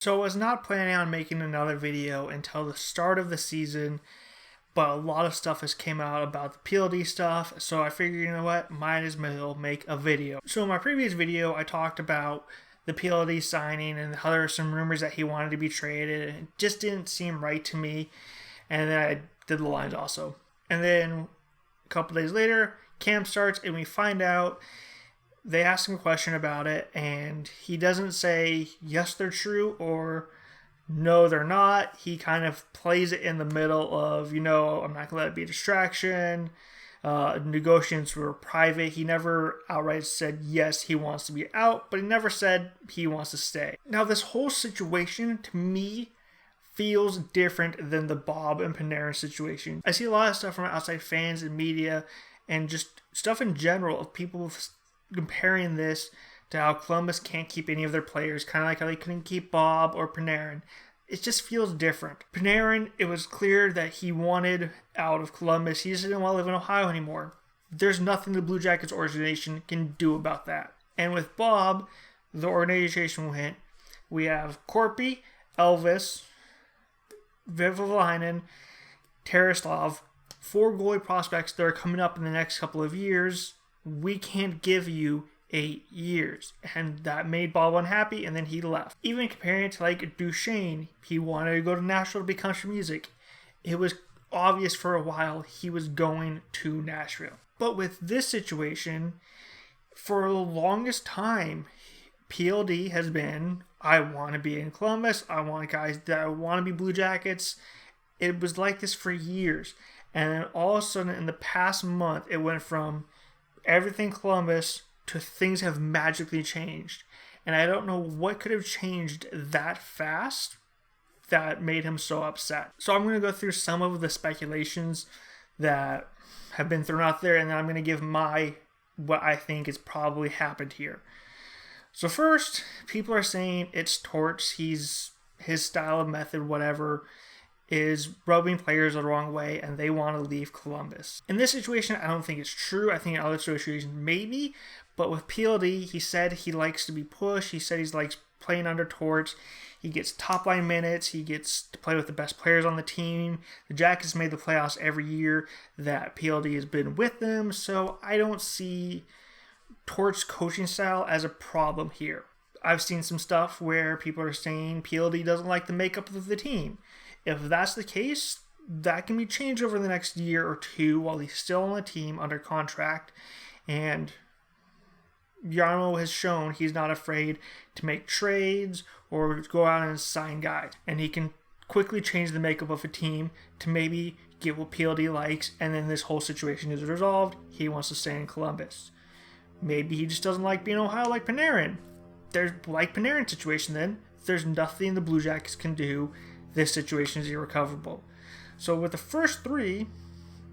So I was not planning on making another video until the start of the season, but a lot of stuff has came out about the PLD stuff, so I figured, you know what, might as well make a video. So in my previous video, I talked about the PLD signing and how there were some rumors that he wanted to be traded, and it just didn't seem right to me, and then I did the lines also. And then a couple days later, camp starts, and we find out they ask him a question about it, and he doesn't say yes, they're true, or no, they're not. He kind of plays it in the middle of, I'm not going to let it be a distraction. Negotiations were private. He never outright said yes, he wants to be out, but he never said he wants to stay. Now, this whole situation, to me, feels different than the Bob and Panarin situation. I see a lot of stuff from outside fans and media and just stuff in general of people comparing this to how Columbus can't keep any of their players, kind of like how they couldn't keep Bob or Panarin. It just feels different. Panarin, it was clear that he wanted out of Columbus. He just didn't want to live in Ohio anymore. There's nothing the Blue Jackets organization can do about that. And with Bob, the organization went, we have Korpi, Elvis, Vivulainen, Taraslov, 4 goalie prospects that are coming up in the next couple of years. We can't give you 8 years. And that made Bob unhappy, and then he left. Even comparing it to like Duchesne, he wanted to go to Nashville to be country music. It was obvious for a while he was going to Nashville. But with this situation, for the longest time, PLD has been, I want to be in Columbus, I want guys that want to be Blue Jackets. It was like this for years. And then all of a sudden, in the past month, it went from everything Columbus to things have magically changed. And I don't know what could have changed that fast that made him so upset. So I'm going to go through some of the speculations that have been thrown out there, and then I'm going to give what I think has probably happened here. So first, people are saying it's Torts. His style of method, whatever, is rubbing players the wrong way, and they want to leave Columbus. In this situation, I don't think it's true. I think in other situations, maybe. But with PLD, he said he likes to be pushed. He said he likes playing under Torts. He gets top-line minutes. He gets to play with the best players on the team. The Jackets made the playoffs every year that PLD has been with them. So I don't see Torts' coaching style as a problem here. I've seen some stuff where people are saying PLD doesn't like the makeup of the team. If that's the case, that can be changed over the next year or two while he's still on the team under contract. And Jarmo has shown he's not afraid to make trades or go out and sign guys. And he can quickly change the makeup of a team to maybe get what PLD likes, and then this whole situation is resolved. He wants to stay in Columbus. Maybe he just doesn't like being in Ohio like Panarin. There's like Panarin situation then. There's nothing the Blue Jackets can do. This situation is irrecoverable. So with the first 3,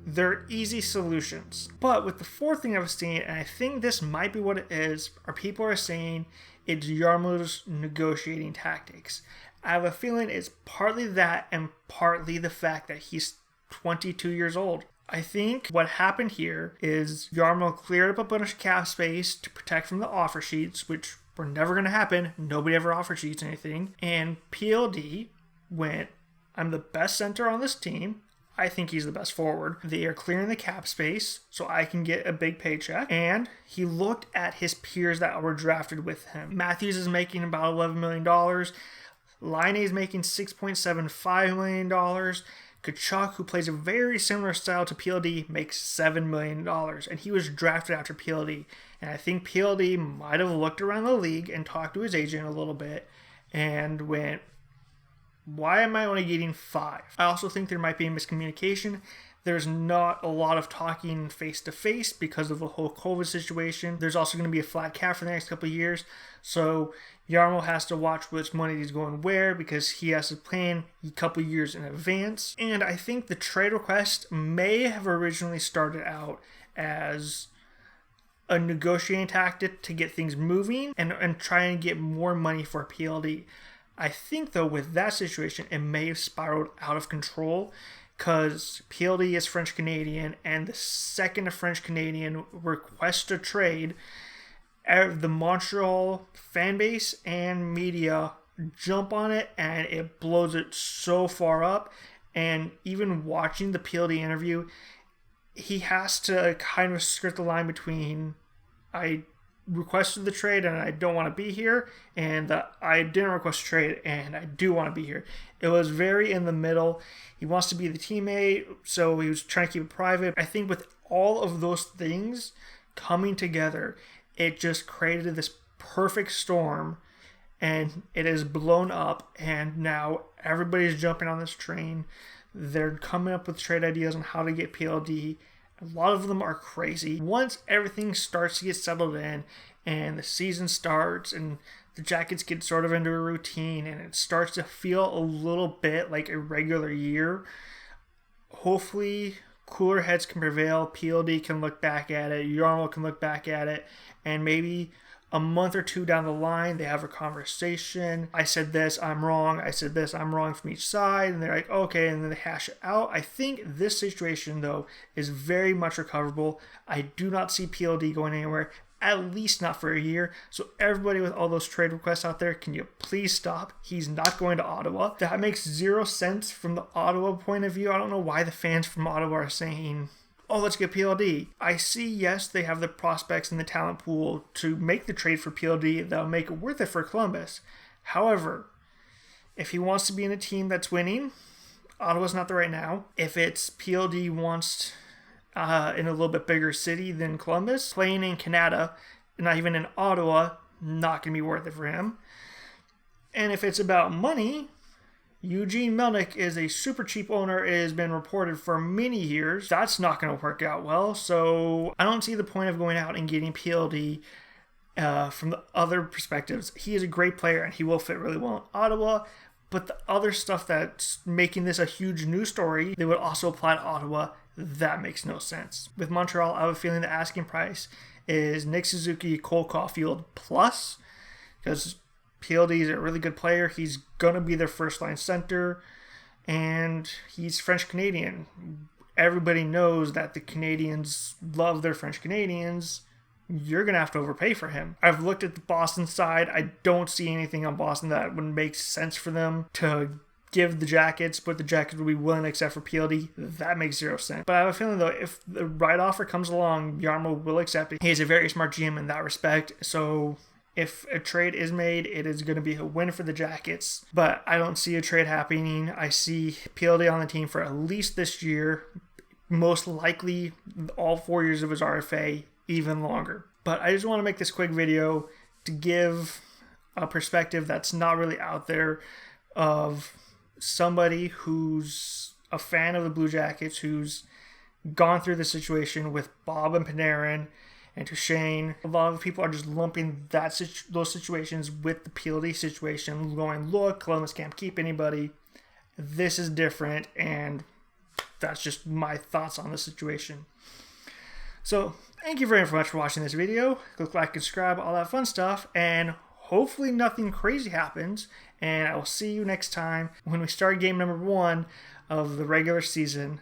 they're easy solutions. But with the 4th thing I've seen, and I think this might be what it is, are people are saying it's Jarmo's negotiating tactics. I have a feeling it's partly that and partly the fact that he's 22 years old. I think what happened here is Jarmo cleared up a bunch of cap space to protect from the offer sheets, which were never going to happen. Nobody ever offer sheets anything. And PLD went, I'm the best center on this team. I think he's the best forward. They are clearing the cap space so I can get a big paycheck. And he looked at his peers that were drafted with him. Matthews is making about $11 million. Laine is making $6.75 million. Kachuk, who plays a very similar style to PLD, makes $7 million. And he was drafted after PLD. And I think PLD might have looked around the league and talked to his agent a little bit and went, why am I only getting 5? I also think there might be a miscommunication. There's not a lot of talking face-to-face because of the whole COVID situation. There's also going to be a flat cap for the next couple of years. So Jarmo has to watch which money he's going where because he has to plan a couple of years in advance. And I think the trade request may have originally started out as a negotiating tactic to get things moving and try and get more money for PLD. I think, though, with that situation, it may have spiraled out of control because PLD is French-Canadian, and the second a French-Canadian requests a trade, the Montreal fan base and media jump on it and it blows it so far up. And even watching the PLD interview, he has to kind of skirt the line between I requested the trade and I don't want to be here, and I didn't request a trade and I do want to be here. It was very in the middle. He wants to be the teammate, so he was trying to keep it private. I think with all of those things coming together, it just created this perfect storm, and it is blown up, and now everybody's jumping on this train. They're coming up with trade ideas on how to get PLD. A lot of them are crazy. Once everything starts to get settled in and the season starts and the Jackets get sort of into a routine and it starts to feel a little bit like a regular year, hopefully cooler heads can prevail. PLD can look back at it. Jarmo can look back at it, and maybe a month or two down the line, they have a conversation. I said this, I'm wrong. I said this, I'm wrong from each side. And they're like, okay, and then they hash it out. I think this situation, though, is very much recoverable. I do not see PLD going anywhere, at least not for a year. So everybody with all those trade requests out there, can you please stop? He's not going to Ottawa. That makes zero sense from the Ottawa point of view. I don't know why the fans from Ottawa are saying, oh, let's get PLD. I see, yes, they have the prospects and the talent pool to make the trade for PLD that'll make it worth it for Columbus. However, if he wants to be in a team that's winning, Ottawa's not the right now. If it's PLD wants in a little bit bigger city than Columbus, playing in Canada, not even in Ottawa, not going to be worth it for him. And if it's about money, Eugene Melnyk is a super cheap owner. It has been reported for many years. That's not going to work out well. So I don't see the point of going out and getting PLD from the other perspectives. He is a great player and he will fit really well in Ottawa. But the other stuff that's making this a huge news story, they would also apply to Ottawa. That makes no sense. With Montreal, I have a feeling the asking price is Nick Suzuki, Cole Caulfield plus, because PLD is a really good player. He's going to be their first-line center, and he's French-Canadian. Everybody knows that the Canadians love their French-Canadians. You're going to have to overpay for him. I've looked at the Boston side. I don't see anything on Boston that would make sense for them to give the Jackets, but the Jackets would be willing to accept for PLD. That makes zero sense. But I have a feeling, though, if the right offer comes along, Jarmo will accept it. He is a very smart GM in that respect, so if a trade is made, it is going to be a win for the Jackets. But I don't see a trade happening. I see PLD on the team for at least this year, most likely all 4 years of his RFA, even longer. But I just want to make this quick video to give a perspective that's not really out there of somebody who's a fan of the Blue Jackets, who's gone through the situation with Bob and Panarin and to Shane. A lot of people are just lumping those situations with the PLD situation, going, look, Columbus can't keep anybody. This is different, and that's just my thoughts on the situation. So, thank you very much for watching this video. Click like and subscribe, all that fun stuff, and hopefully nothing crazy happens, and I will see you next time when we start game number 1 of the regular season.